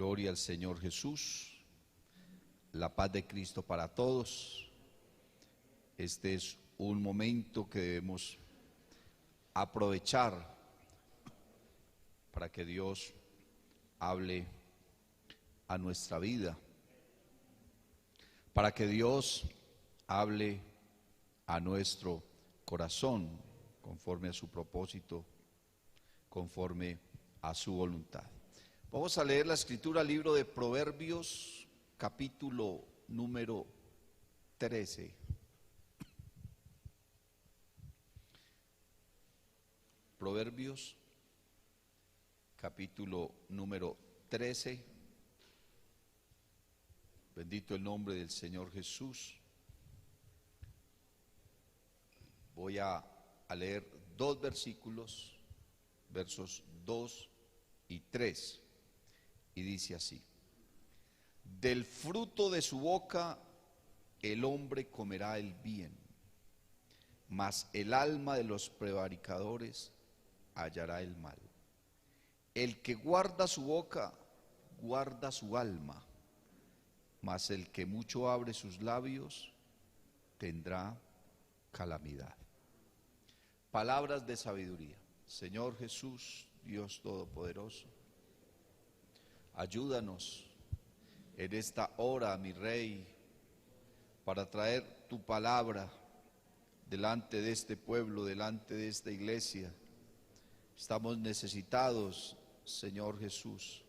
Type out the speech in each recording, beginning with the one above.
Gloria al Señor Jesús. La paz de Cristo para todos. Este es un momento que debemos aprovechar para que Dios hable a nuestra vida, para que Dios hable a nuestro corazón conforme a su propósito, conforme a su voluntad. Vamos a leer la escritura, libro de Proverbios, capítulo número 13. Proverbios, capítulo número 13. Bendito el nombre del Señor Jesús. Voy a leer dos versículos, versos 2 y 3, y dice así: del fruto de su boca el hombre comerá el bien, mas el alma de los prevaricadores hallará el mal. El que guarda su boca, guarda su alma, mas el que mucho abre sus labios, tendrá calamidad. Palabras de sabiduría. Señor Jesús, Dios Todopoderoso, ayúdanos en esta hora, mi Rey, para traer tu palabra delante de este pueblo, delante de esta iglesia. Estamos necesitados, Señor Jesús,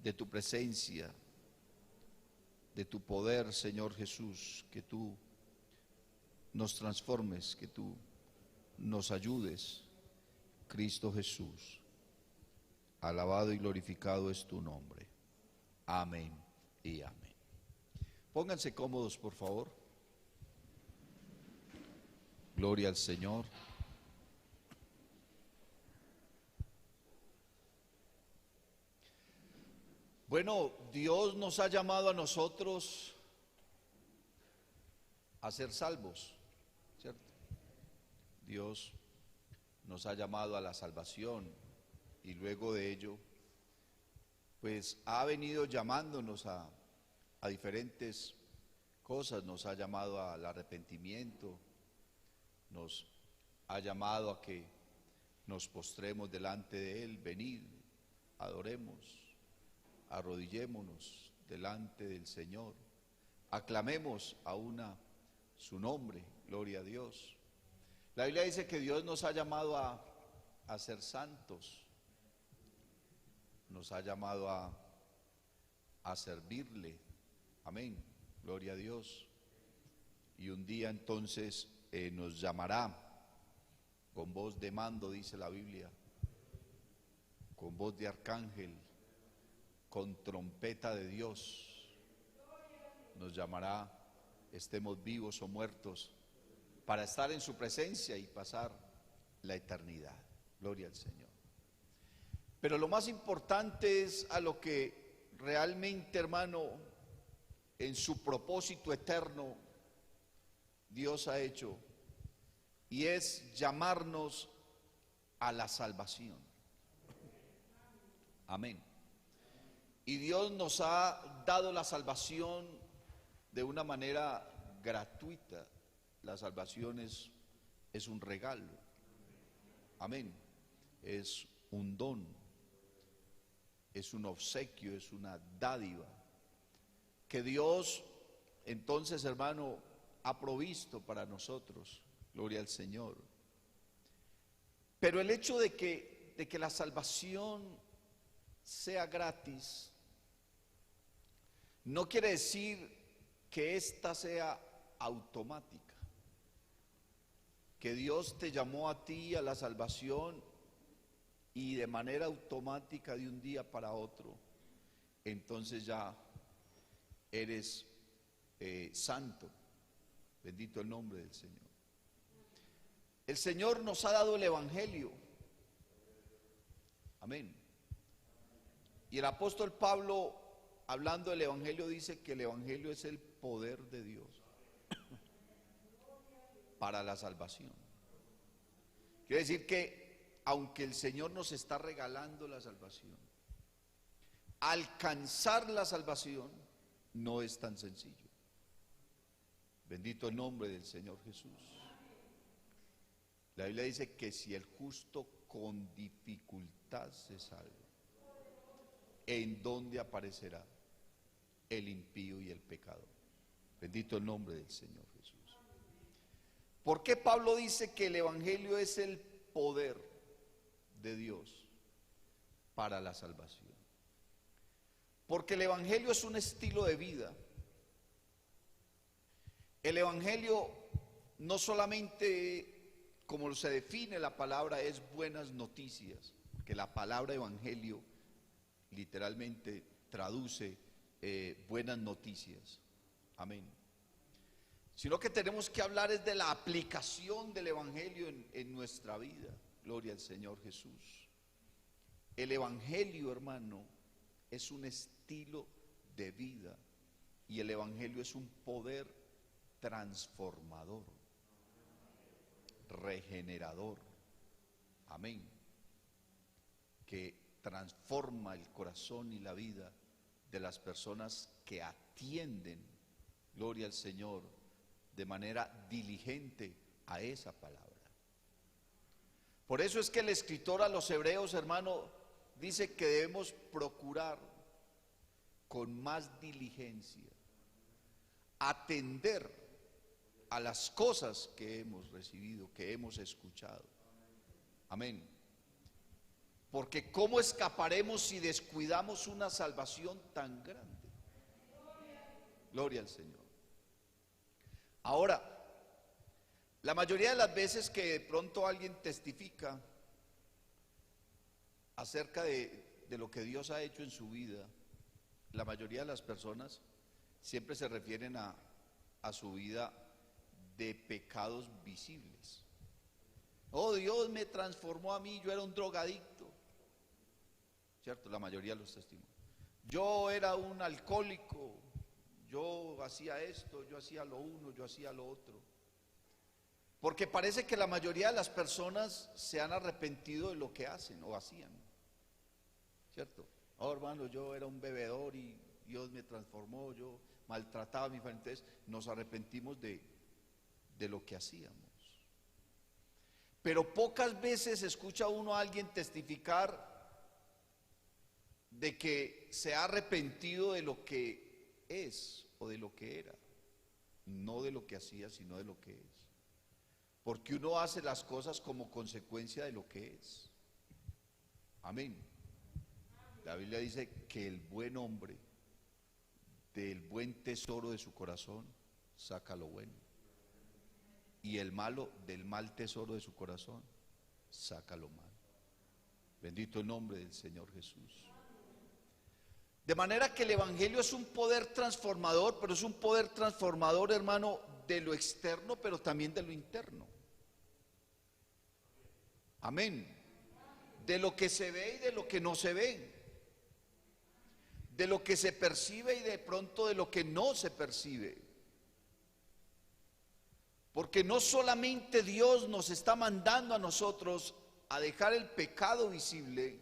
de tu presencia, de tu poder, Señor Jesús, que tú nos transformes, que tú nos ayudes, Cristo Jesús. Alabado y glorificado es tu nombre. Amén y amén. Pónganse cómodos, por favor. Gloria al Señor. Bueno, Dios nos ha llamado a nosotros a ser salvos, ¿cierto? Dios nos ha llamado a la salvación y luego de ello, pues ha venido llamándonos a diferentes cosas. Nos ha llamado al arrepentimiento, nos ha llamado a que nos postremos delante de Él. Venid, adoremos, arrodillémonos delante del Señor, aclamemos a una su nombre, gloria a Dios. La Biblia dice que Dios nos ha llamado a ser santos, nos ha llamado a servirle, amén, gloria a Dios. Y un día entonces nos llamará con voz de mando, dice la Biblia, con voz de arcángel, con trompeta de Dios. Nos llamará, estemos vivos o muertos, para estar en su presencia y pasar la eternidad. Gloria al Señor. Pero lo más importante es a lo que realmente, hermano, en su propósito eterno Dios ha hecho, y es llamarnos a la salvación. Amén. Y Dios nos ha dado la salvación de una manera gratuita. La salvación es un regalo. Amén. Es un don, es un obsequio, es una dádiva que Dios entonces, hermano, ha provisto para nosotros. Gloria al Señor. Pero el hecho de que la salvación sea gratis no quiere decir que ésta sea automática, que Dios te llamó a ti a la salvación y de manera automática, de un día para otro, entonces ya eres santo. Bendito el nombre del Señor. El Señor nos ha dado el Evangelio. Amén. Y el apóstol Pablo, hablando del Evangelio, dice que el Evangelio es el poder de Dios para la salvación. Quiere decir que aunque el Señor nos está regalando la salvación, alcanzar la salvación no es tan sencillo. Bendito el nombre del Señor Jesús. La Biblia dice que si el justo con dificultad se salva, ¿en dónde aparecerá el impío y el pecador? Bendito el nombre del Señor Jesús. ¿Por qué Pablo dice que el evangelio es el poder de Dios para la salvación? Porque el evangelio es un estilo de vida. El evangelio no solamente, como se define la palabra, es buenas noticias, que la palabra evangelio literalmente traduce buenas noticias. Amén. Sino que tenemos que hablar es de la aplicación del evangelio en nuestra vida. Gloria al Señor Jesús. El evangelio, hermano, es un estilo de vida y el evangelio es un poder transformador, regenerador. Amén. Que transforma el corazón y la vida de las personas que atienden, gloria al Señor, de manera diligente a esa palabra. Por eso es que el escritor a los hebreos, hermano, dice que debemos procurar con más diligencia atender a las cosas que hemos recibido, que hemos escuchado. Amén. Porque ¿cómo escaparemos si descuidamos una salvación tan grande? Gloria al Señor. Ahora, la mayoría de las veces que de pronto alguien testifica acerca de lo que Dios ha hecho en su vida, la mayoría de las personas siempre se refieren a su vida de pecados visibles. Oh, Dios me transformó a mí, yo era un drogadicto. ¿Cierto? La mayoría de los testimonios. Yo era un alcohólico, yo hacía esto, yo hacía lo uno, yo hacía lo otro. Porque parece que la mayoría de las personas se han arrepentido de lo que hacen o hacían. ¿Cierto? Oh, hermano, yo era un bebedor y Dios me transformó, yo maltrataba a mi familia. Entonces nos arrepentimos de lo que hacíamos. Pero pocas veces escucha uno a alguien testificar de que se ha arrepentido de lo que es o de lo que era, no de lo que hacía, sino de lo que es. Porque uno hace las cosas como consecuencia de lo que es. Amén. La Biblia dice que el buen hombre del buen tesoro de su corazón saca lo bueno, y el malo del mal tesoro de su corazón saca lo malo. Bendito el nombre del Señor Jesús. De manera que el evangelio es un poder transformador, pero es un poder transformador, hermano, de lo externo, pero también de lo interno. Amén. De lo que se ve y de lo que no se ve. De lo que se percibe y de pronto de lo que no se percibe. Porque no solamente Dios nos está mandando a nosotros a dejar el pecado visible,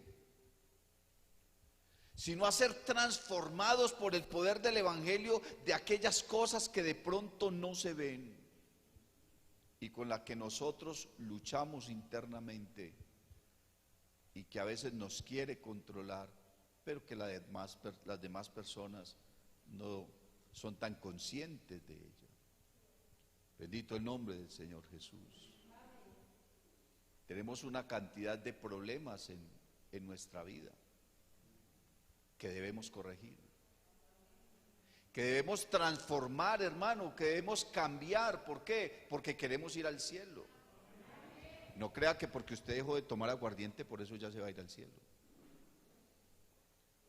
sino a ser transformados por el poder del evangelio de aquellas cosas que de pronto no se ven y con las que nosotros luchamos internamente y que a veces nos quiere controlar, pero que las demás personas no son tan conscientes de ella. Bendito el nombre del Señor Jesús. Tenemos una cantidad de problemas en nuestra vida que debemos corregir, que debemos transformar, hermano, que debemos cambiar. ¿Por qué? Porque queremos ir al cielo. No crea que porque usted dejó de tomar aguardiente, por eso ya se va a ir al cielo.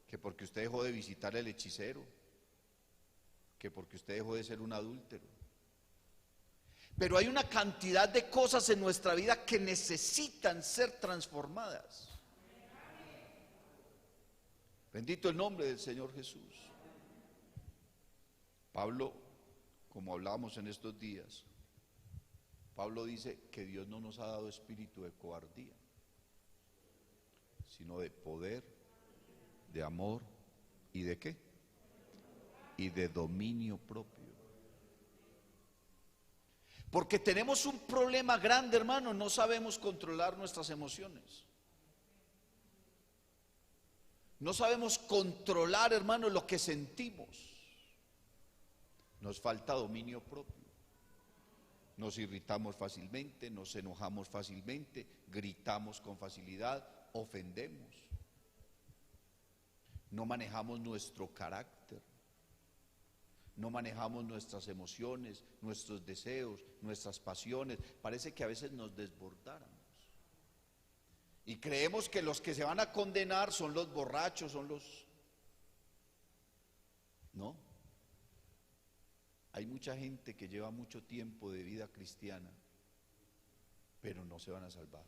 Que porque usted dejó de visitar al hechicero, que porque usted dejó de ser un adúltero. Pero hay una cantidad de cosas en nuestra vida que necesitan ser transformadas. Bendito el nombre del Señor Jesús. Pablo, como hablábamos en estos días, Pablo dice que Dios no nos ha dado espíritu de cobardía, sino de poder, de amor ¿Y de qué? Y de dominio propio. Porque tenemos un problema grande, hermano, no sabemos controlar nuestras emociones. No sabemos controlar, hermano, lo que sentimos. Nos falta dominio propio. Nos irritamos fácilmente, nos enojamos fácilmente, gritamos con facilidad, ofendemos. No manejamos nuestro carácter. No manejamos nuestras emociones, nuestros deseos, nuestras pasiones. Parece que a veces nos desbordáramos. Y creemos que los que se van a condenar son los borrachos, son los... No. Hay mucha gente que lleva mucho tiempo de vida cristiana, pero no se van a salvar.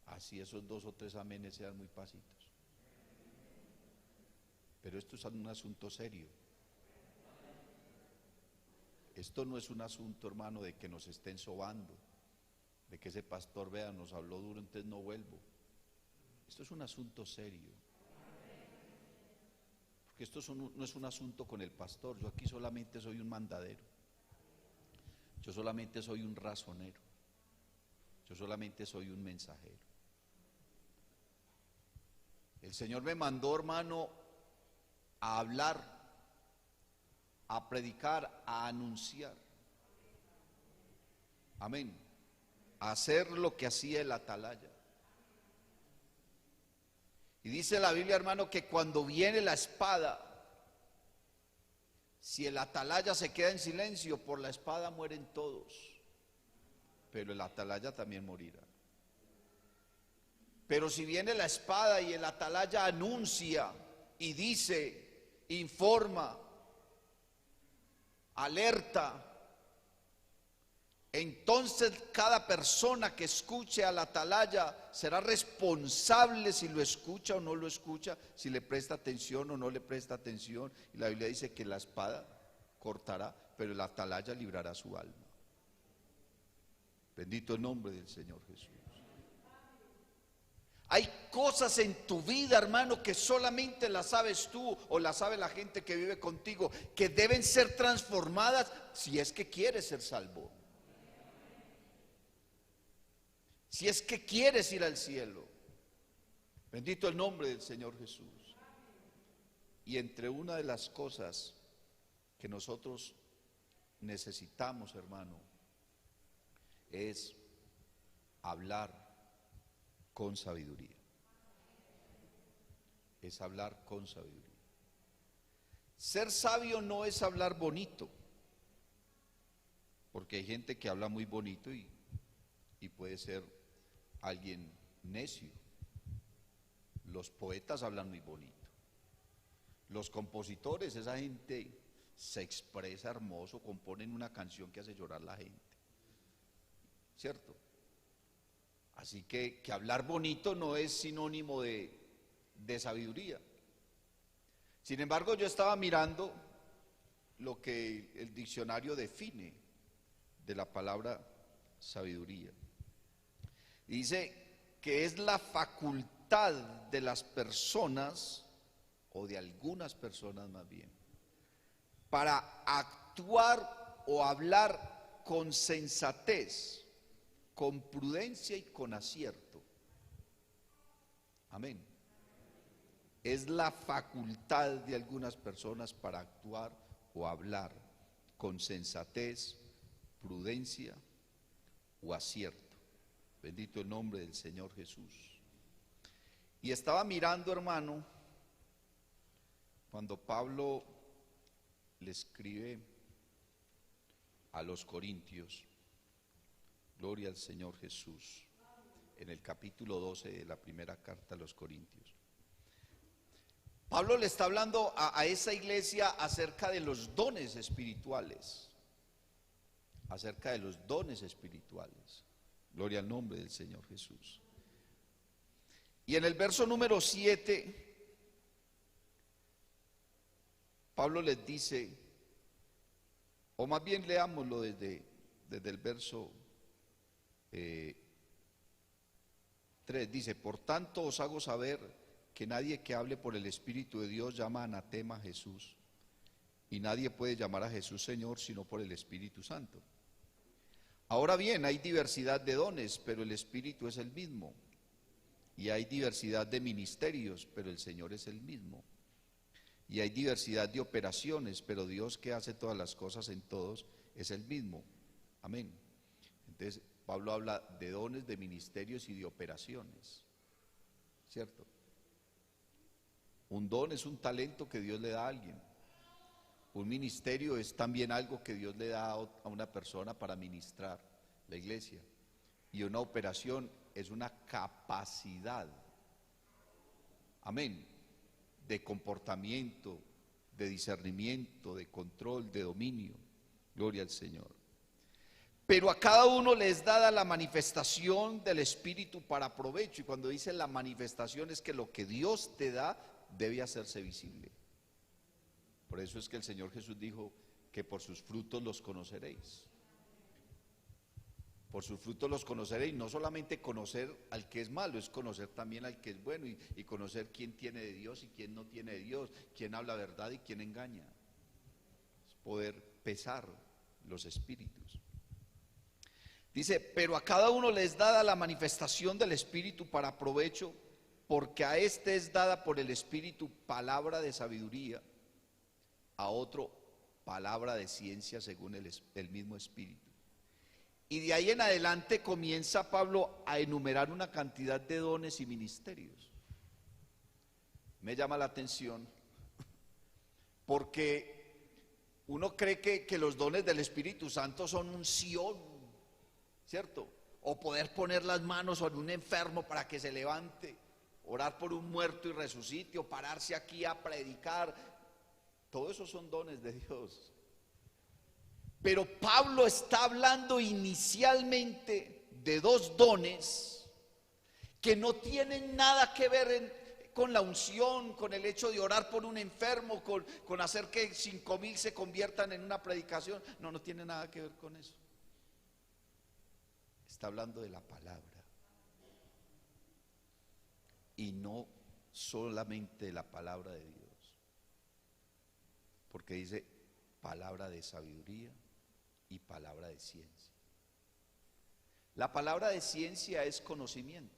Así esos 2 o 3 amenes sean muy pasitos. Pero esto es un asunto serio. Esto no es un asunto, hermano, de que nos estén sobando, de que ese pastor, vea, nos habló duro, entonces no vuelvo. Esto es un asunto serio. Porque esto no es un asunto con el pastor. Yo aquí solamente soy un mandadero. Yo solamente soy un razonero. Yo solamente soy un mensajero. El Señor me mandó, hermano, a hablar, a predicar, a anunciar. Amén. A hacer lo que hacía el atalaya. Y dice la Biblia, hermano, que cuando viene la espada, si el atalaya se queda en silencio, por la espada mueren todos, pero el atalaya también morirá. Pero si viene la espada y el atalaya anuncia y dice, informa, alerta, entonces cada persona que escuche al atalaya será responsable si lo escucha o no lo escucha, si le presta atención o no le presta atención. Y la Biblia dice que la espada cortará, pero el atalaya librará su alma. Bendito el nombre del Señor Jesús. Hay cosas en tu vida, hermano, que solamente las sabes tú o las sabe la gente que vive contigo, que deben ser transformadas si es que quieres ser salvo. Si es que quieres ir al cielo. Bendito el nombre del Señor Jesús. Y entre una de las cosas que nosotros necesitamos, hermano, es hablar con sabiduría. Es hablar con sabiduría. Ser sabio no es hablar bonito, porque hay gente que habla muy bonito y puede ser alguien necio. Los poetas hablan muy bonito. Los compositores, esa gente se expresa hermoso, componen una canción que hace llorar a la gente. ¿Cierto? Así que hablar bonito no es sinónimo de sabiduría. Sin embargo, yo estaba mirando lo que el diccionario define de la palabra sabiduría. Dice que es la facultad de las personas, o de algunas personas más bien, para actuar o hablar con sensatez, con prudencia y con acierto. Amén. Es la facultad de algunas personas para actuar o hablar con sensatez, prudencia o acierto. Bendito el nombre del Señor Jesús. Y estaba mirando, hermano, cuando Pablo le escribe a los Corintios, gloria al Señor Jesús, en el capítulo 12 de la primera carta a los Corintios. Pablo le está hablando a esa iglesia acerca de los dones espirituales, acerca de los dones espirituales. Gloria al nombre del Señor Jesús. Y en el verso número 7, Pablo les dice, o más bien leámoslo desde el verso 3, dice, por tanto os hago saber que nadie que hable por el Espíritu de Dios llama anatema a Jesús. Y nadie puede llamar a Jesús Señor sino por el Espíritu Santo. Ahora bien, hay diversidad de dones, pero el Espíritu es el mismo. Y hay diversidad de ministerios, pero el Señor es el mismo. Y hay diversidad de operaciones, pero Dios que hace todas las cosas en todos es el mismo. Amén. Entonces, Pablo habla de dones, de ministerios y de operaciones. ¿Cierto? Un don es un talento que Dios le da a alguien. Un ministerio es también algo que Dios le da a una persona para ministrar la iglesia. Y una operación es una capacidad, amén, de comportamiento, de discernimiento, de control, de dominio. Gloria al Señor. Pero a cada uno le es dada la manifestación del Espíritu para provecho. Y cuando dice la manifestación es que lo que Dios te da debe hacerse visible. Por eso es que el Señor Jesús dijo que por sus frutos los conoceréis. Por sus frutos los conoceréis. No solamente conocer al que es malo, es conocer también al que es bueno y conocer quién tiene de Dios y quién no tiene de Dios, quién habla verdad y quién engaña. Es poder pesar los espíritus. Dice, pero a cada uno le es dada la manifestación del Espíritu para provecho, porque a este es dada por el Espíritu palabra de sabiduría, a otro palabra de ciencia según el mismo Espíritu. Y de ahí en adelante comienza Pablo a enumerar una cantidad de dones y ministerios. Me llama la atención porque uno cree que los dones del Espíritu Santo son unción, ¿cierto? O poder poner las manos sobre un enfermo para que se levante, orar por un muerto y resucite, o pararse aquí a predicar. Todo eso son dones de Dios. Pero Pablo está hablando inicialmente de dos dones que no tienen nada que ver con la unción, con el hecho de orar por un enfermo, con hacer que 5,000 se conviertan en una predicación. No, no tiene nada que ver con eso. Está hablando de la palabra. Y no solamente de la palabra de Dios. Porque dice palabra de sabiduría y palabra de ciencia. La palabra de ciencia es conocimiento.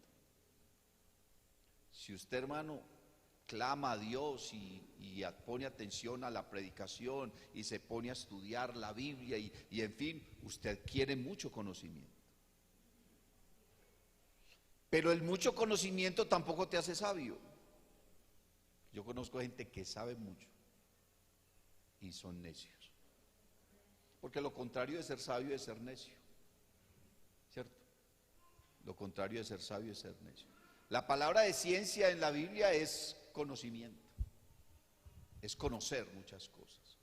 Si usted, hermano, clama a Dios y pone atención a la predicación y se pone a estudiar la Biblia y en fin, usted adquiere mucho conocimiento. Pero el mucho conocimiento tampoco te hace sabio. Yo conozco gente que sabe mucho y son necios. Porque lo contrario de ser sabio es ser necio, ¿cierto? Lo contrario de ser sabio es ser necio. La palabra de ciencia en la Biblia es conocimiento, es conocer muchas cosas.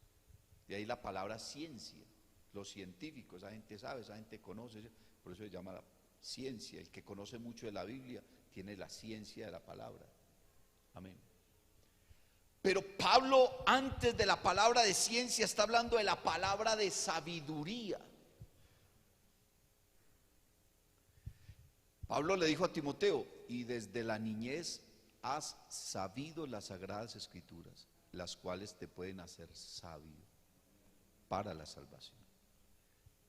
De ahí la palabra ciencia, los científicos, esa gente sabe, esa gente conoce, por eso se llama la ciencia. El que conoce mucho de la Biblia tiene la ciencia de la palabra. Amén. Pero Pablo, antes de la palabra de ciencia, está hablando de la palabra de sabiduría. Pablo le dijo a Timoteo, y desde la niñez has sabido las sagradas escrituras, las cuales te pueden hacer sabio para la salvación.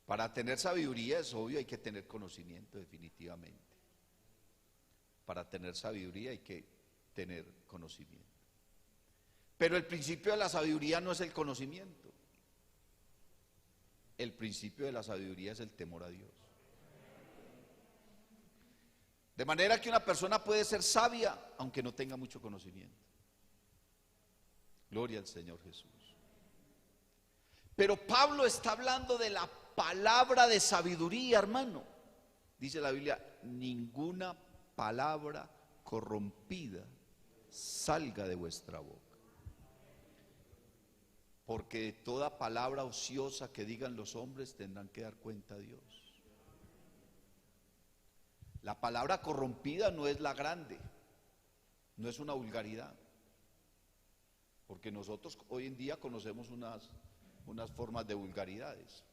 Para tener sabiduría es obvio, hay que tener conocimiento definitivamente. Para tener sabiduría hay que tener conocimiento. Pero el principio de la sabiduría no es el conocimiento. El principio de la sabiduría es el temor a Dios. De manera que una persona puede ser sabia aunque no tenga mucho conocimiento. Gloria al Señor Jesús. Pero Pablo está hablando de la palabra de sabiduría, hermano. Dice la Biblia, ninguna palabra corrompida salga de vuestra boca. Porque de toda palabra ociosa que digan los hombres tendrán que dar cuenta a Dios. La palabra corrompida no es la grande, no es una vulgaridad. Porque nosotros hoy en día conocemos unas formas de vulgaridades.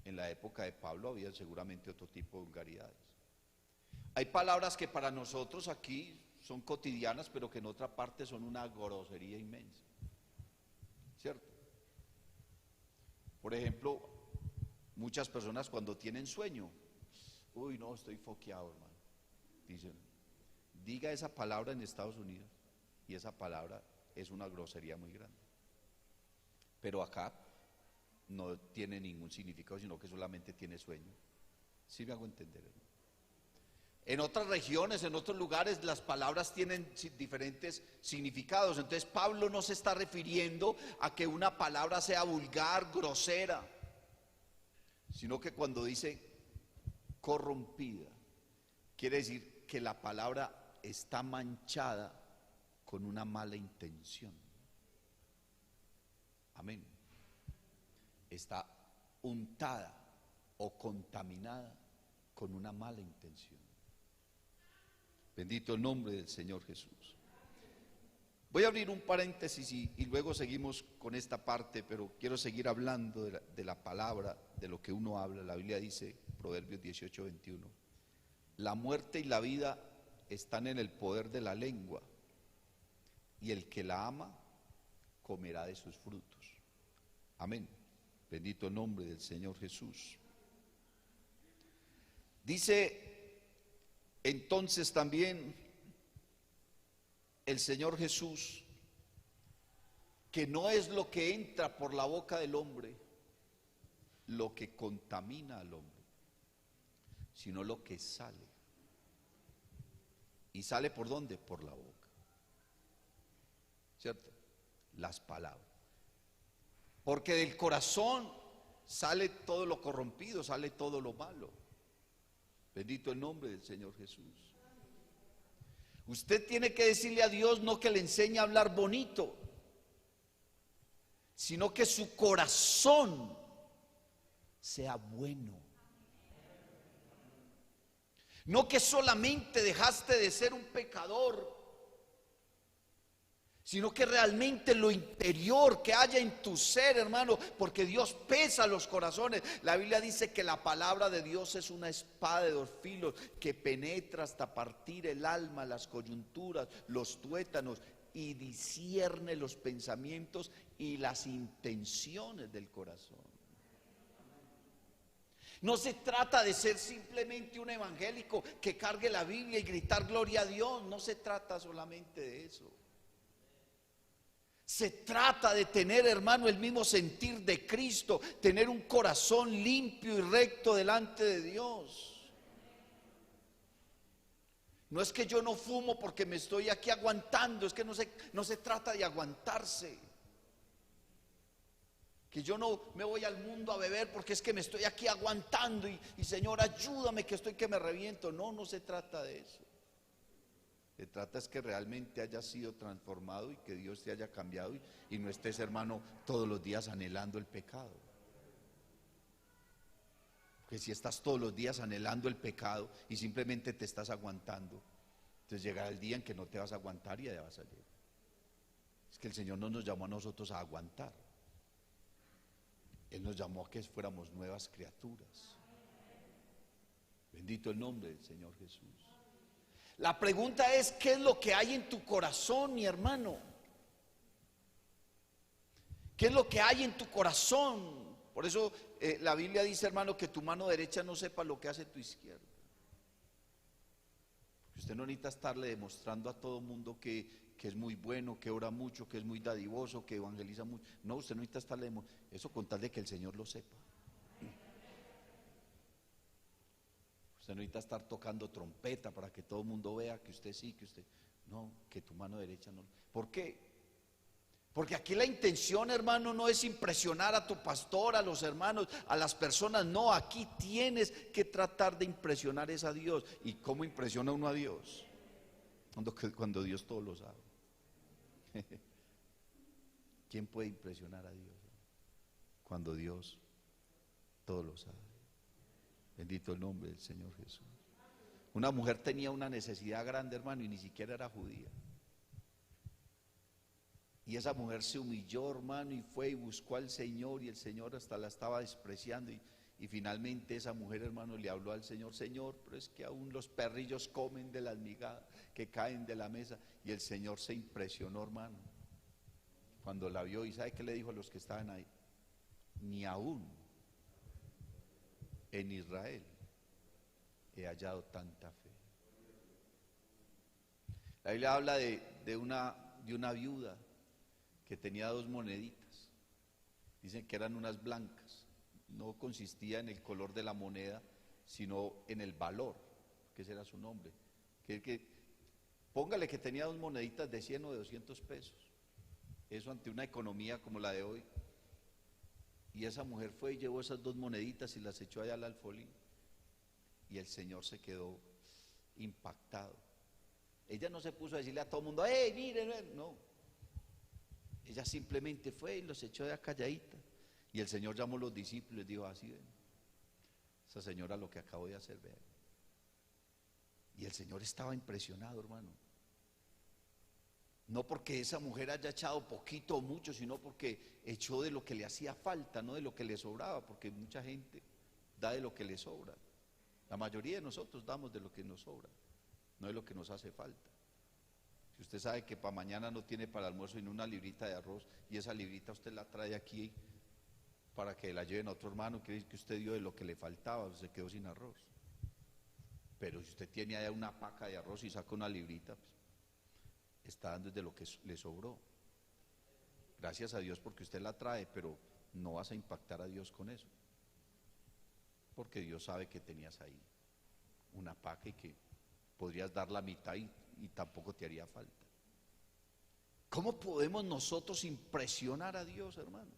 En la época de Pablo había seguramente otro tipo de vulgaridades. Hay palabras que para nosotros aquí son cotidianas, pero que en otra parte son una grosería inmensa, ¿cierto? Por ejemplo, muchas personas cuando tienen sueño, uy, no, estoy foqueado, hermano, dicen, diga esa palabra en Estados Unidos y esa palabra es una grosería muy grande, pero acá no tiene ningún significado, sino que solamente tiene sueño. ¿Sí me hago entender, hermano? En otras regiones, en otros lugares, las palabras tienen diferentes significados. Entonces Pablo no se está refiriendo a que una palabra sea vulgar, grosera, sino que cuando dice corrompida, quiere decir que la palabra está manchada con una mala intención. Amén. Está untada o contaminada con una mala intención. Bendito el nombre del Señor Jesús. Voy a abrir un paréntesis y luego seguimos con esta parte, pero quiero seguir hablando de la palabra, de lo que uno habla. La Biblia dice, Proverbios 18:21, la muerte y la vida están en el poder de la lengua, y el que la ama comerá de sus frutos. Amén. Bendito el nombre del Señor Jesús. Dice entonces también el Señor Jesús que no es lo que entra por la boca del hombre lo que contamina al hombre, sino lo que sale. ¿Y sale por dónde? Por la boca, ¿cierto? Las palabras. Porque del corazón sale todo lo corrompido, sale todo lo malo. Bendito el nombre del Señor Jesús. Usted tiene que decirle a Dios no que le enseñe a hablar bonito, sino que su corazón sea bueno. No que solamente dejaste de ser un pecador, sino que realmente lo interior que haya en tu ser, hermano, porque Dios pesa los corazones. La Biblia dice que la palabra de Dios es una espada de dos filos que penetra hasta partir el alma, las coyunturas, los tuétanos, y discierne los pensamientos y las intenciones del corazón. No se trata de ser simplemente un evangélico que cargue la Biblia y gritar gloria a Dios. No se trata solamente de eso. Se trata de tener, hermano, el mismo sentir de Cristo, tener un corazón limpio y recto delante de Dios. No es que yo no fumo porque me estoy aquí aguantando, es que no se trata de aguantarse. Que yo no me voy al mundo a beber porque es que me estoy aquí aguantando y Señor, ayúdame que estoy que me reviento. No, no se trata de eso. Se trata es que realmente hayas sido transformado y que Dios te haya cambiado y no estés, hermano, todos los días anhelando el pecado. Porque si estás todos los días anhelando el pecado y simplemente te estás aguantando, entonces llegará el día en que no te vas a aguantar y allá vas a llegar. Es que el Señor no nos llamó a nosotros a aguantar. Él nos llamó a que fuéramos nuevas criaturas. Bendito el nombre del Señor Jesús. La pregunta es, ¿qué es lo que hay en tu corazón, mi hermano? ¿Qué es lo que hay en tu corazón? Por eso la Biblia dice, hermano, que tu mano derecha no sepa lo que hace tu izquierda. Usted no necesita estarle demostrando a todo mundo que es muy bueno, que ora mucho, que es muy dadivoso, que evangeliza mucho. No, usted no necesita estarle demostrando eso con tal de que el Señor lo sepa. Usted no necesita estar tocando trompeta para que todo el mundo vea que usted sí, que usted... No, que tu mano derecha no. ¿Por qué? Porque aquí la intención, hermano, no es impresionar a tu pastor, a los hermanos, a las personas. No, aquí tienes que tratar de impresionar es a Dios. ¿Y cómo impresiona uno a Dios? Cuando Dios todo lo sabe. ¿Quién puede impresionar a Dios? Cuando Dios todo lo sabe. Bendito el nombre del Señor Jesús. Una mujer tenía una necesidad grande, hermano, y ni siquiera era judía. Y esa mujer se humilló, hermano, y fue y buscó al Señor, y el Señor hasta la estaba despreciando. Y Y finalmente esa mujer, hermano, le habló al Señor: Señor, pero es que aún los perrillos comen de las migajas que caen de la mesa. Y el Señor se impresionó, hermano, cuando la vio. ¿Y sabe qué le dijo a los que estaban ahí? Ni aún en Israel he hallado tanta fe. La Biblia habla de una viuda que tenía 2 moneditas. Dicen que eran unas blancas. No consistía en el color de la moneda, sino en el valor, que ese era su nombre. Póngale que tenía 2 moneditas de 100 o de 200 pesos. Eso ante una economía como la de hoy. Y esa mujer fue y llevó esas 2 moneditas y las echó allá al alfolí. Y el Señor se quedó impactado. Ella no se puso a decirle a todo el mundo: ¡hey, miren! No. Ella simplemente fue y los echó de calladita. Y el Señor llamó a los discípulos y les dijo: así ven, esa señora lo que acabo de hacer, vean. Y el Señor estaba impresionado, hermano. No porque esa mujer haya echado poquito o mucho, sino porque echó de lo que le hacía falta, no de lo que le sobraba, porque mucha gente da de lo que le sobra. La mayoría de nosotros damos de lo que nos sobra, no de lo que nos hace falta. Si usted sabe que para mañana no tiene para almuerzo sino una librita de arroz, y esa librita usted la trae aquí para que la lleven a otro hermano, quiere decir que usted dio de lo que le faltaba, se quedó sin arroz. Pero si usted tiene allá una paca de arroz y saca una librita, pues, está dando de lo que le sobró. Gracias a Dios porque usted la trae, pero no vas a impactar a Dios con eso, porque Dios sabe que tenías ahí una paca y que podrías dar la mitad y tampoco te haría falta. ¿Cómo podemos nosotros impresionar a Dios, hermano?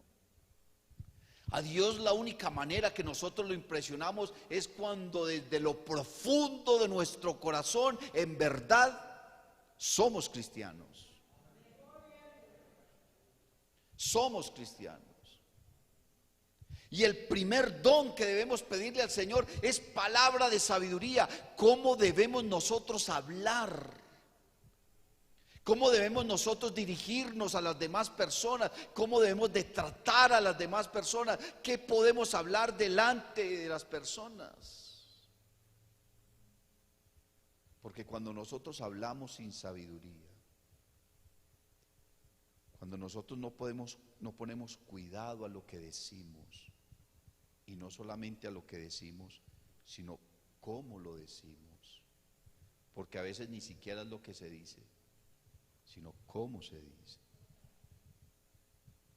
A Dios la única manera que nosotros lo impresionamos es cuando desde lo profundo de nuestro corazón en verdad somos cristianos. Somos cristianos. Y el primer don que debemos pedirle al Señor es palabra de sabiduría. ¿Cómo debemos nosotros hablar? ¿Cómo debemos nosotros dirigirnos a las demás personas? ¿Cómo debemos de tratar a las demás personas? ¿Qué podemos hablar delante de las personas? Porque cuando nosotros hablamos sin sabiduría, cuando nosotros no ponemos cuidado a lo que decimos, y no solamente a lo que decimos, sino cómo lo decimos, porque a veces ni siquiera es lo que se dice, sino cómo se dice.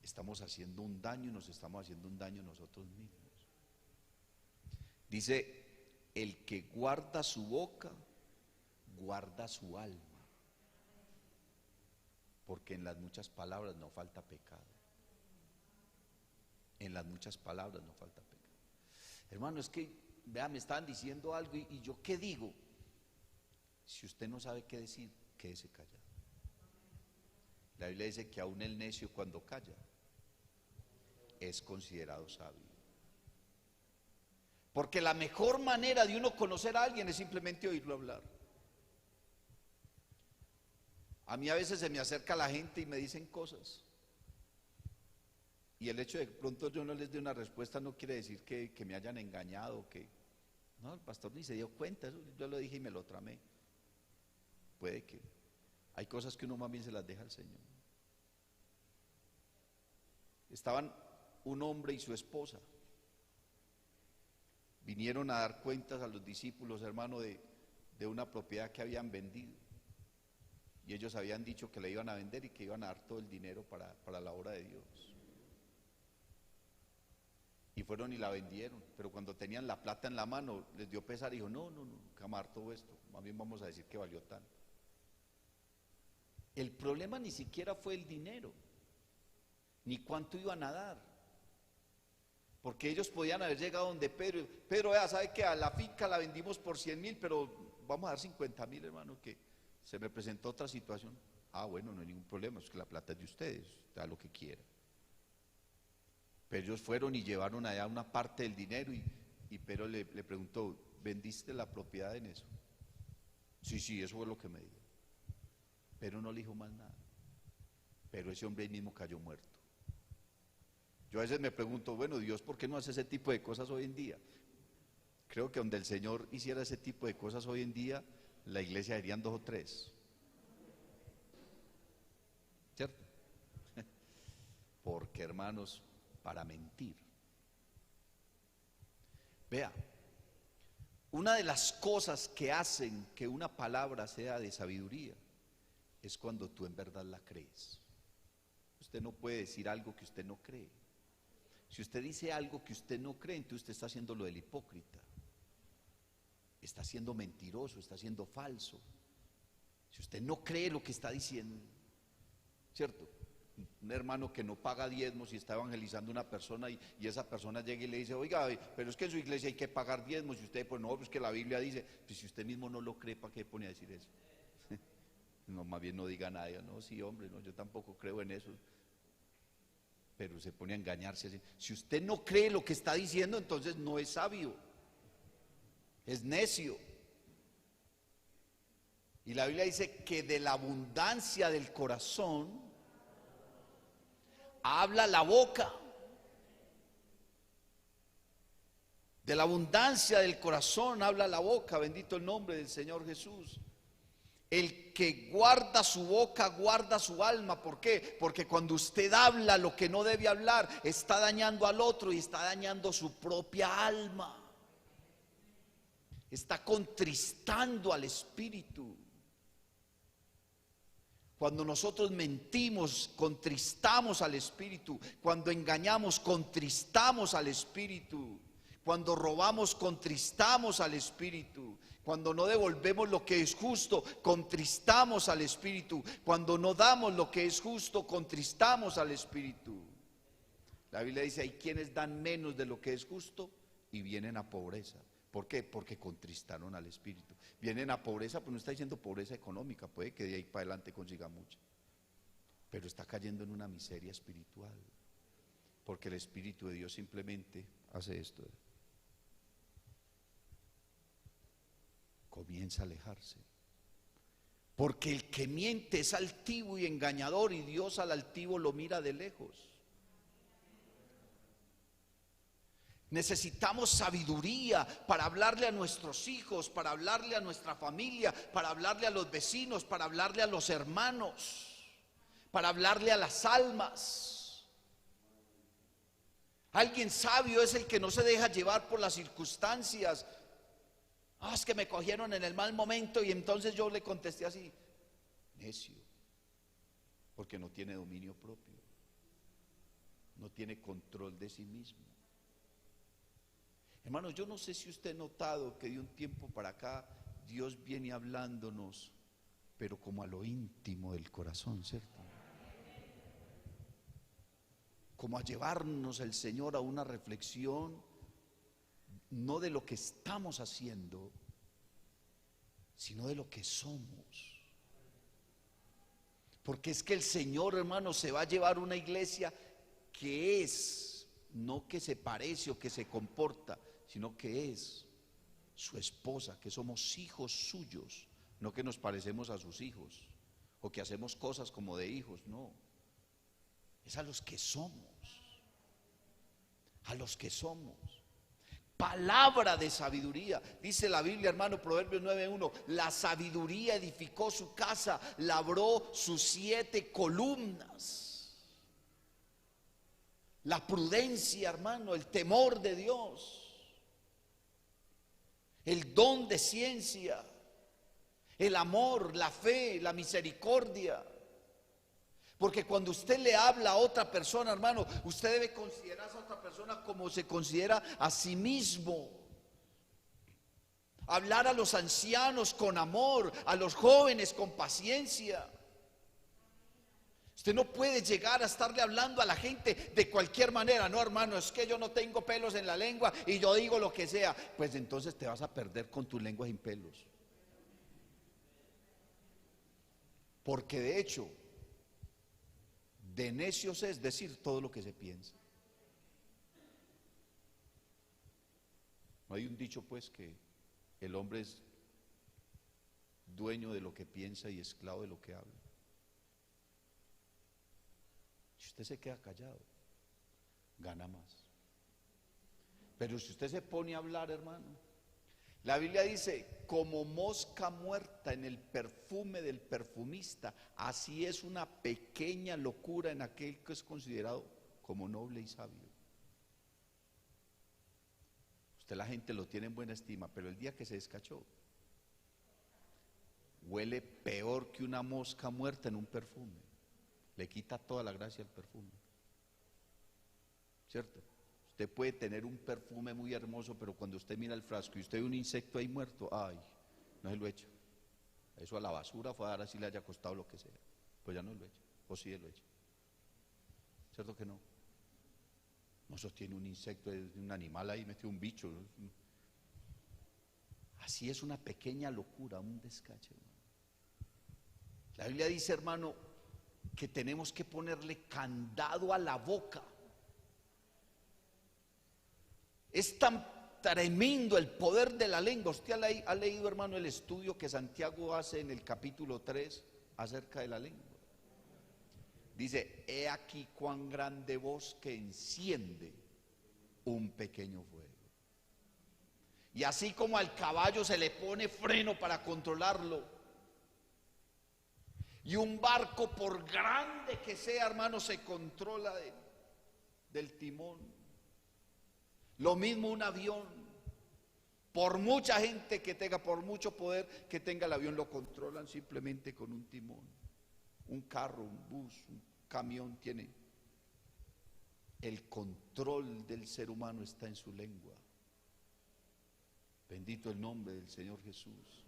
Estamos haciendo un daño y nos estamos haciendo un daño nosotros mismos. Dice: el que guarda su boca, guarda su alma, porque en las muchas palabras no falta pecado. En las muchas palabras no falta pecado. Hermano, es que, vea, me estaban diciendo algo y yo ¿qué digo? Si usted no sabe qué decir, quédese callado. La Biblia dice que aún el necio, cuando calla, es considerado sabio. Porque la mejor manera de uno conocer a alguien es simplemente oírlo hablar. A mí a veces se me acerca la gente y me dicen cosas, y el hecho de que pronto yo no les dé una respuesta no quiere decir que me hayan engañado, que no, el pastor ni se dio cuenta, eso yo lo dije y me lo tramé. Puede que hay cosas que uno más bien se las deja al Señor. Estaban un hombre y su esposa, vinieron a dar cuentas a los discípulos, hermano, de una propiedad que habían vendido, y ellos habían dicho que le iban a vender y que iban a dar todo el dinero para la obra de Dios. Y fueron y la vendieron, pero cuando tenían la plata en la mano les dio pesar y dijo: no, camar todo esto, más bien vamos a decir que valió tanto. El problema ni siquiera fue el dinero, ni cuánto iban a dar, porque ellos podían haber llegado donde Pedro, vea, sabe que a la finca la vendimos por 100,000, pero vamos a dar 50,000, hermano, que se me presentó otra situación. Ah, bueno, no hay ningún problema, es que la plata es de ustedes, da lo que quiera. Pero ellos fueron y llevaron allá una parte del dinero y Pedro le preguntó: ¿vendiste la propiedad en eso? Sí, eso fue lo que me dijo. Pero no le dijo más nada. Pero ese hombre ahí mismo cayó muerto. Yo a veces me pregunto, bueno, Dios, ¿por qué no hace ese tipo de cosas hoy en día? Creo que donde el Señor hiciera ese tipo de cosas hoy en día, la iglesia serían 2 o 3, ¿cierto? Porque, hermanos, para mentir. Vea, una de las cosas que hacen que una palabra sea de sabiduría es cuando tú en verdad la crees. Usted no puede decir algo que usted no cree. Si usted dice algo que usted no cree, entonces usted está haciendo lo del hipócrita. Está siendo mentiroso, está siendo falso. Si usted no cree lo que está diciendo, ¿cierto? Un hermano que no paga diezmos y está evangelizando a una persona y esa persona llega y le dice, oiga, pero es que en su iglesia hay que pagar diezmos, y usted, pues no, pues que la Biblia dice, pues si usted mismo no lo cree, ¿para qué pone a decir eso? No, más bien no diga nada, no, sí hombre, no, yo tampoco creo en eso, pero se pone a engañarse así. Si usted no cree lo que está diciendo, entonces no es sabio, es necio. Y la Biblia dice que de la abundancia del corazón habla la boca. De la abundancia del corazón habla la boca, bendito el nombre del Señor Jesús. El que guarda su boca guarda su alma. ¿Por qué? Porque cuando usted habla lo que no debe hablar, está dañando al otro y está dañando su propia alma. Está contristando al Espíritu. Cuando nosotros mentimos, contristamos al Espíritu. Cuando engañamos, contristamos al Espíritu. Cuando robamos, contristamos al Espíritu. Cuando no devolvemos lo que es justo, contristamos al Espíritu. Cuando no damos lo que es justo, contristamos al Espíritu. La Biblia dice, hay quienes dan menos de lo que es justo y vienen a pobreza. ¿Por qué? Porque contristaron al Espíritu. Vienen a pobreza, pues no está diciendo pobreza económica, puede que de ahí para adelante consiga mucha, pero está cayendo en una miseria espiritual, porque el Espíritu de Dios simplemente hace esto. Comienza a alejarse, porque el que miente es altivo y engañador, y Dios al altivo lo mira de lejos. Necesitamos sabiduría para hablarle a nuestros hijos, para hablarle a nuestra familia, para hablarle a los vecinos, para hablarle a los hermanos, para hablarle a las almas. Alguien sabio es el que no se deja llevar por las circunstancias. Es que me cogieron en el mal momento y entonces yo le contesté así. Necio, porque no tiene dominio propio, no tiene control de sí mismo. Hermanos, yo no sé si usted ha notado que de un tiempo para acá Dios viene hablándonos, pero como a lo íntimo del corazón, ¿cierto? Como a llevarnos el Señor a una reflexión, no de lo que estamos haciendo, sino de lo que somos. Porque es que el Señor, hermano, se va a llevar una iglesia que es, no que se parece o que se comporta, sino que es su esposa, que somos hijos suyos, no que nos parecemos a sus hijos o que hacemos cosas como de hijos, no. Es a los que somos, a los que somos. Palabra de sabiduría, dice la Biblia, hermano, Proverbios 9:1, la sabiduría edificó su casa, labró sus 7 columnas. La prudencia, hermano, el temor de Dios, el don de ciencia, el amor, la fe, la misericordia. Porque cuando usted le habla a otra persona, hermano, usted debe considerar a esa otra persona como se considera a sí mismo. Hablar a los ancianos con amor, a los jóvenes con paciencia. Usted no puede llegar a estarle hablando a la gente de cualquier manera. No, hermano, es que yo no tengo pelos en la lengua y yo digo lo que sea. Pues entonces te vas a perder con tu lengua sin pelos. Porque de hecho, de necios es decir todo lo que se piensa. No hay un dicho pues que el hombre es dueño de lo que piensa y esclavo de lo que habla. Si usted se queda callado, gana más. Pero si usted se pone a hablar, hermano, la Biblia dice, como mosca muerta en el perfume del perfumista, así es una pequeña locura en aquel que es considerado como noble y sabio. Usted, la gente lo tiene en buena estima, pero el día que se descachó, huele peor que una mosca muerta en un perfume. Le quita toda la gracia al perfume, ¿cierto? Usted puede tener un perfume muy hermoso, pero cuando usted mira el frasco y usted ve un insecto ahí muerto, ay, no se lo echa. Eso a la basura fue a dar, así le haya costado lo que sea. Pues ya no lo echa, o sí lo echa. ¿Cierto que no? No sostiene un insecto, es un animal ahí, metió un bicho. Así es una pequeña locura, un descache, hermano. La Biblia dice, hermano, que tenemos que ponerle candado a la boca. Es tan tremendo el poder de la lengua. Usted ha leído, hermano, el estudio que Santiago hace en el capítulo 3 acerca de la lengua. Dice, he aquí cuán grande bosque enciende un pequeño fuego. Y así como al caballo se le pone freno para controlarlo, y un barco, por grande que sea, hermano, se controla del timón. Lo mismo un avión, por mucha gente que tenga, por mucho poder que tenga el avión, lo controlan simplemente con un timón. Un carro, un bus, un camión tiene. El control del ser humano está en su lengua. Bendito el nombre del Señor Jesús.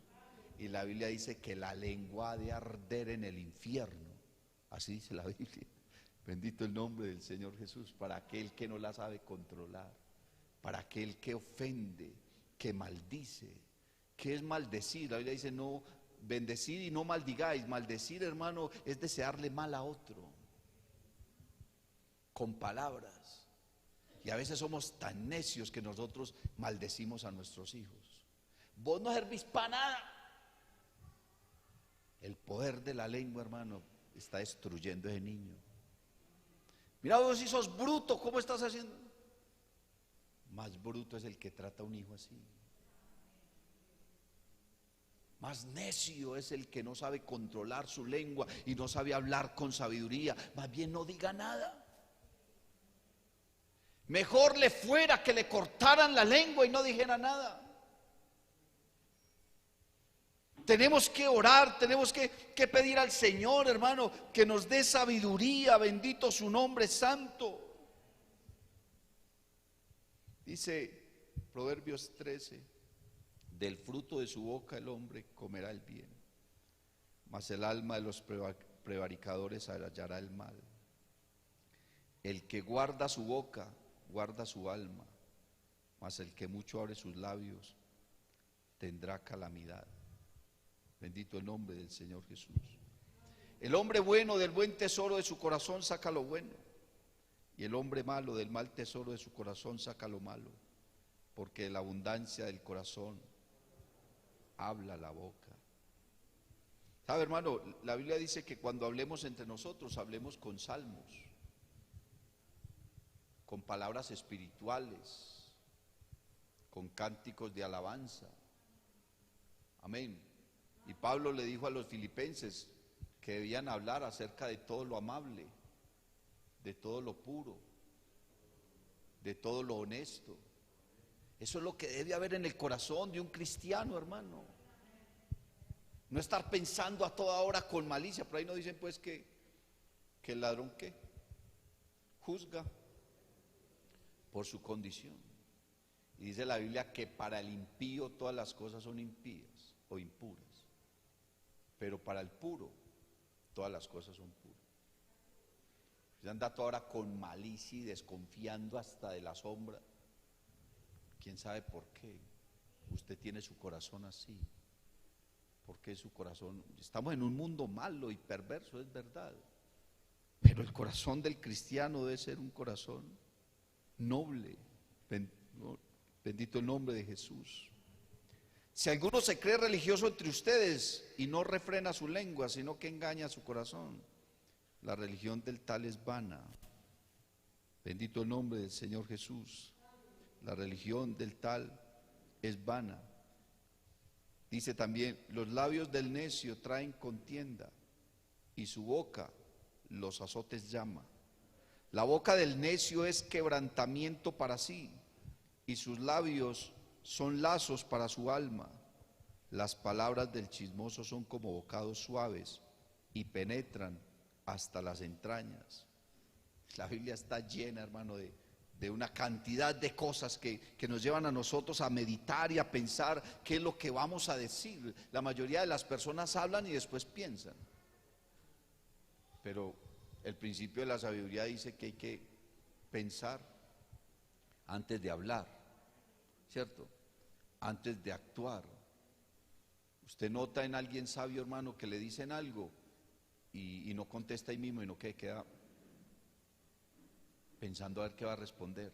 Y la Biblia dice que la lengua ha de arder en el infierno. Así dice la Biblia. Bendito el nombre del Señor Jesús. Para aquel que no la sabe controlar, para aquel que ofende, que maldice. ¿Qué es maldecir? La Biblia dice, no, bendecid y no maldigáis. Maldecir, hermano, es desearle mal a otro con palabras. Y a veces somos tan necios que nosotros maldecimos a nuestros hijos. Vos no servís para nada. El poder de la lengua, hermano, está destruyendo a ese niño. Mira vos, si sos bruto, ¿cómo estás haciendo? Más bruto es el que trata a un hijo así. Más necio es el que no sabe controlar su lengua y no sabe hablar con sabiduría. Más bien no diga nada. Mejor le fuera que le cortaran la lengua y no dijera nada. Tenemos que orar, tenemos que pedir al Señor, hermano, que nos dé sabiduría. Bendito su nombre santo. Dice Proverbios 13, del fruto de su boca el hombre comerá el bien, mas el alma de los prevaricadores hallará el mal. El que guarda su boca, guarda su alma, mas el que mucho abre sus labios tendrá calamidad. Bendito el nombre del Señor Jesús. El hombre bueno del buen tesoro de su corazón saca lo bueno, y el hombre malo del mal tesoro de su corazón saca lo malo, porque de la abundancia del corazón habla la boca. ¿Sabe, hermano? La Biblia dice que cuando hablemos entre nosotros, hablemos con salmos, con palabras espirituales, con cánticos de alabanza. Amén. Y Pablo le dijo a los filipenses que debían hablar acerca de todo lo amable, de todo lo puro, de todo lo honesto. Eso es lo que debe haber en el corazón de un cristiano, hermano. No estar pensando a toda hora con malicia. Por ahí no dicen pues que el ladrón ¿qué? Juzga por su condición. Y dice la Biblia que para el impío todas las cosas son impías o impuras, pero para el puro todas las cosas son puras. Se anda toda hora con malicia y desconfiando hasta de la sombra. ¿Quién sabe por qué? Usted tiene su corazón así. ¿Por qué su corazón? Estamos en un mundo malo y perverso, es verdad. Pero el corazón del cristiano debe ser un corazón noble. Bendito el nombre de Jesús. Si alguno se cree religioso entre ustedes y no refrena su lengua, sino que engaña su corazón, la religión del tal es vana. Bendito el nombre del Señor Jesús. La religión del tal es vana. Dice también, los labios del necio traen contienda y su boca los azotes llama. La boca del necio es quebrantamiento para sí y sus labios son lazos para su alma. Las palabras del chismoso son como bocados suaves y penetran hasta las entrañas. La Biblia está llena, hermano, de una cantidad de cosas que nos llevan a nosotros a meditar y a pensar qué es lo que vamos a decir. La mayoría de las personas hablan y después piensan. Pero el principio de la sabiduría dice que hay que pensar antes de hablar, ¿cierto? Antes de actuar. Usted nota en alguien sabio, hermano, que le dicen algo y no contesta ahí mismo, y no queda pensando a ver qué va a responder,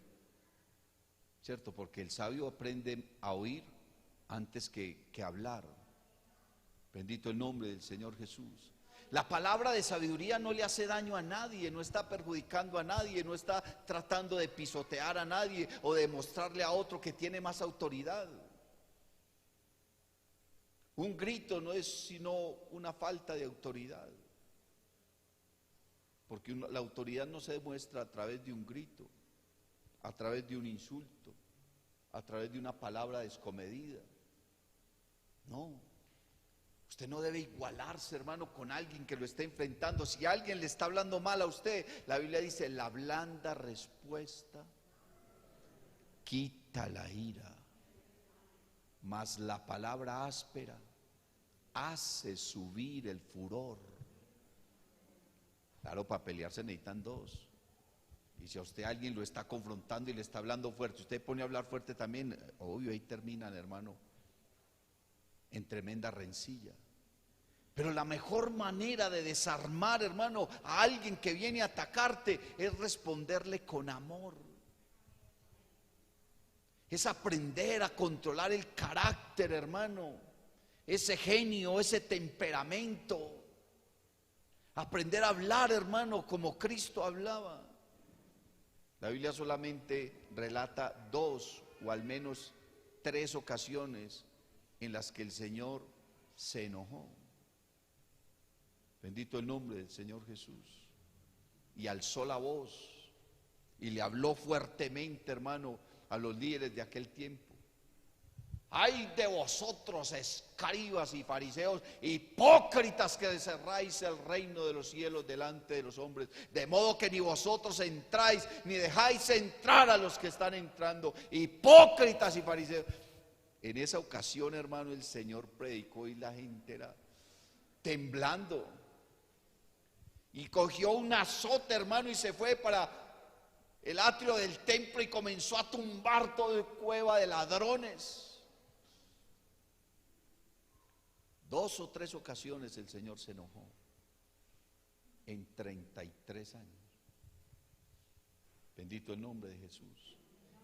¿cierto? Porque el sabio aprende a oír antes que hablar. Bendito el nombre del Señor Jesús. La palabra de sabiduría no le hace daño a nadie, no está perjudicando a nadie, no está tratando de pisotear a nadie o de mostrarle a otro que tiene más autoridad. Un grito no es sino una falta de autoridad, porque la autoridad no se demuestra a través de un grito, a través de un insulto, a través de una palabra descomedida. No, usted no debe igualarse, hermano, con alguien que lo esté enfrentando. Si alguien le está hablando mal a usted, la Biblia dice, la blanda respuesta quita la ira, mas la palabra áspera hace subir el furor. Claro, para pelear se necesitan dos. Y si a usted alguien lo está confrontando y le está hablando fuerte, usted pone a hablar fuerte también, obvio, ahí terminan, hermano, en tremenda rencilla. Pero la mejor manera de desarmar, hermano, a alguien que viene a atacarte es responderle con amor. Es aprender a controlar el carácter, hermano, ese genio, ese temperamento. Aprender a hablar, hermano, como Cristo hablaba. La Biblia solamente relata 2 o al menos 3 ocasiones en las que el Señor se enojó. Bendito el nombre del Señor Jesús. Y alzó la voz y le habló fuertemente, hermano, a los líderes de aquel tiempo. Ay de vosotros, escribas y fariseos, hipócritas, que cerráis el reino de los cielos delante de los hombres, de modo que ni vosotros entráis, ni dejáis entrar a los que están entrando. Hipócritas y fariseos. En esa ocasión, hermano, el Señor predicó y la gente era temblando. Y cogió un azote, hermano, y se fue para el atrio del templo y comenzó a tumbar toda cueva de ladrones. 2 o 3 ocasiones el Señor se enojó en 33 años. Bendito el nombre de Jesús.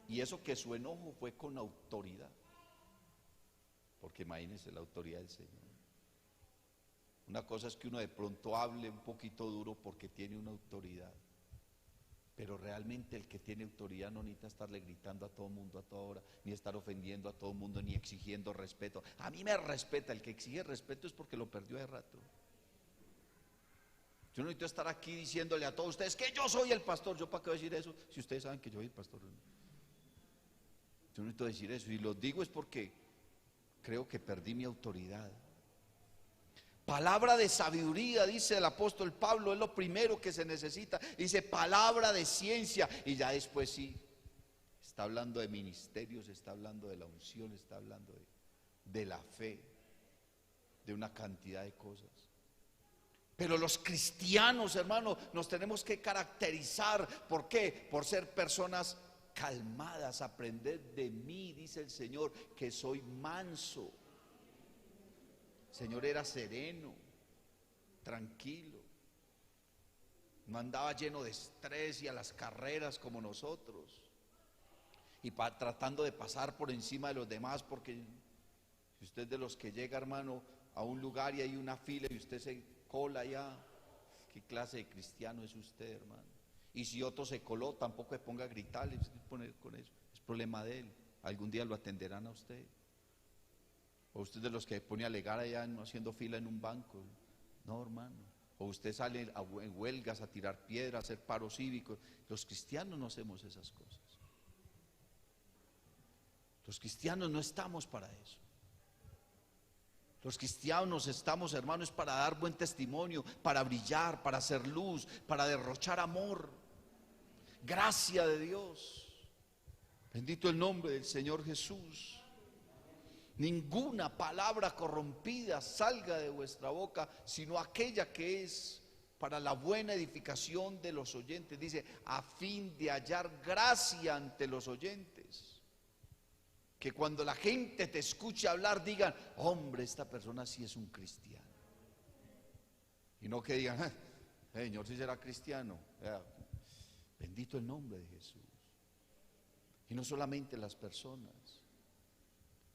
Y eso que su enojo fue con autoridad, porque imagínense la autoridad del Señor. Una cosa es que uno de pronto hable un poquito duro porque tiene una autoridad, pero realmente el que tiene autoridad no necesita estarle gritando a todo el mundo a toda hora, ni estar ofendiendo a todo el mundo, ni exigiendo respeto. A mí me respeta, el que exige respeto es porque lo perdió de rato. Yo no necesito estar aquí diciéndole a todos ustedes que yo soy el pastor. ¿Yo para qué voy a decir eso si ustedes saben que yo soy el pastor? Yo no necesito decir eso, y lo digo es porque creo que perdí mi autoridad. Palabra de sabiduría, dice el apóstol Pablo, es lo primero que se necesita. Dice palabra de ciencia, y ya después sí, está hablando de ministerios, está hablando de la unción, está hablando de la fe, de una cantidad de cosas. Pero los cristianos, hermano, nos tenemos que caracterizar. ¿Por qué? Por ser personas calmadas. Aprended de mí, dice el Señor, que soy manso. El Señor era sereno, tranquilo, no andaba lleno de estrés y a las carreras como nosotros, y tratando de pasar por encima de los demás, porque si usted es de los que llega, hermano, a un lugar y hay una fila y usted se cola ya, ¿qué clase de cristiano es usted, hermano? Y si otro se coló, tampoco se ponga a gritarle, poner con eso. Es problema de él. Algún día lo atenderán a usted. O usted de los que pone a alegar allá haciendo fila en un banco. No, hermano. O usted sale en huelgas a tirar piedras, a hacer paros cívicos. Los cristianos no hacemos esas cosas. Los cristianos no estamos para eso. Los cristianos estamos, hermanos, para dar buen testimonio, para brillar, para hacer luz, para derrochar amor, gracia de Dios. Bendito el nombre del Señor Jesús. Ninguna palabra corrompida salga de vuestra boca, sino aquella que es para la buena edificación de los oyentes. Dice, a fin de hallar gracia ante los oyentes. Que cuando la gente te escuche hablar, digan, hombre, esta persona sí es un cristiano. Y no que digan, Señor, sí será cristiano. Bendito el nombre de Jesús. Y no solamente las personas,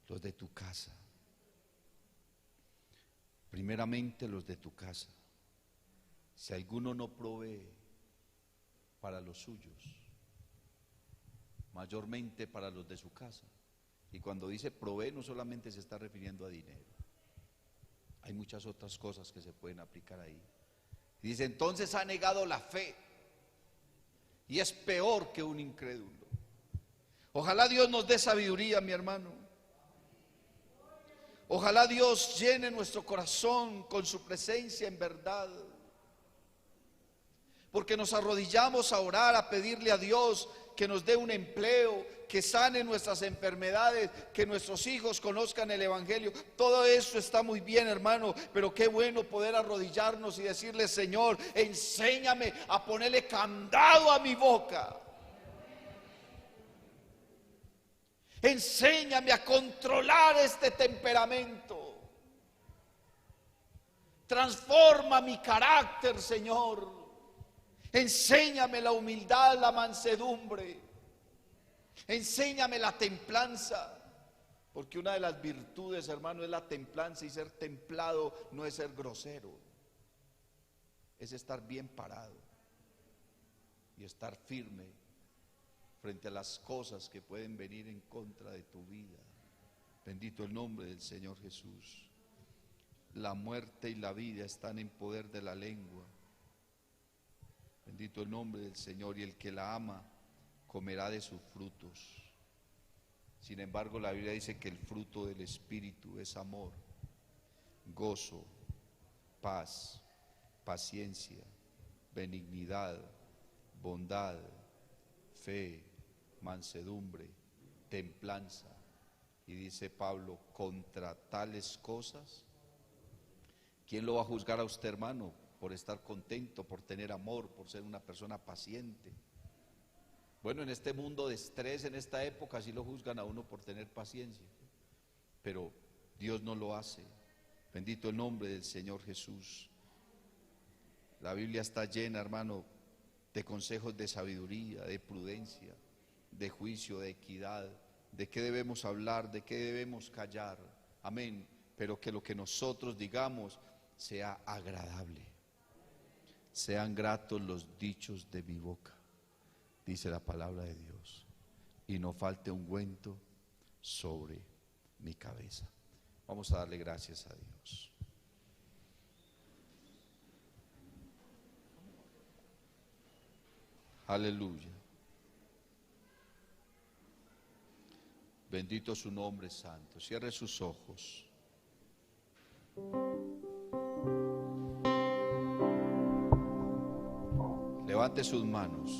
los de tu casa. Primeramente los de tu casa. Si alguno no provee para los suyos, mayormente para los de su casa. Y cuando dice provee, no solamente se está refiriendo a dinero. Hay muchas otras cosas que se pueden aplicar ahí. Y dice, entonces ha negado la fe y es peor que un incrédulo. Ojalá Dios nos dé sabiduría, mi hermano. Ojalá Dios llene nuestro corazón con su presencia en verdad. Porque nos arrodillamos a orar, a pedirle a Dios que nos dé un empleo, que sane nuestras enfermedades, que nuestros hijos conozcan el Evangelio. Todo eso está muy bien, hermano, pero qué bueno poder arrodillarnos y decirle, Señor, enséñame a ponerle candado a mi boca. Enséñame a controlar este temperamento. Transforma mi carácter, Señor. Enséñame la humildad, la mansedumbre. Enséñame la templanza. Porque una de las virtudes, hermano, es la templanza. Y ser templado no es ser grosero. Es estar bien parado. Y estar firme frente a las cosas que pueden venir en contra de tu vida. Bendito el nombre del Señor Jesús. La muerte y la vida están en poder de la lengua. Bendito el nombre del Señor. Y el que la ama comerá de sus frutos. Sin embargo, la Biblia dice que el fruto del Espíritu es amor, gozo, paz, paciencia, benignidad, bondad, fe, mansedumbre, templanza. Y dice Pablo, contra tales cosas, ¿quién lo va a juzgar a usted, hermano? Por estar contento, por tener amor, por ser una persona paciente. Bueno, en este mundo de estrés, en esta época, sí lo juzgan a uno por tener paciencia, pero Dios no lo hace. Bendito el nombre del Señor Jesús. La Biblia está llena, hermano, de consejos de sabiduría, de prudencia, de juicio, de equidad, de qué debemos hablar, de qué debemos callar. Amén. Pero que lo que nosotros digamos sea agradable. Sean gratos los dichos de mi boca, dice la palabra de Dios, y no falte ungüento sobre mi cabeza. Vamos a darle gracias a Dios. Aleluya. Bendito su nombre santo. Cierre sus ojos. Levante sus manos.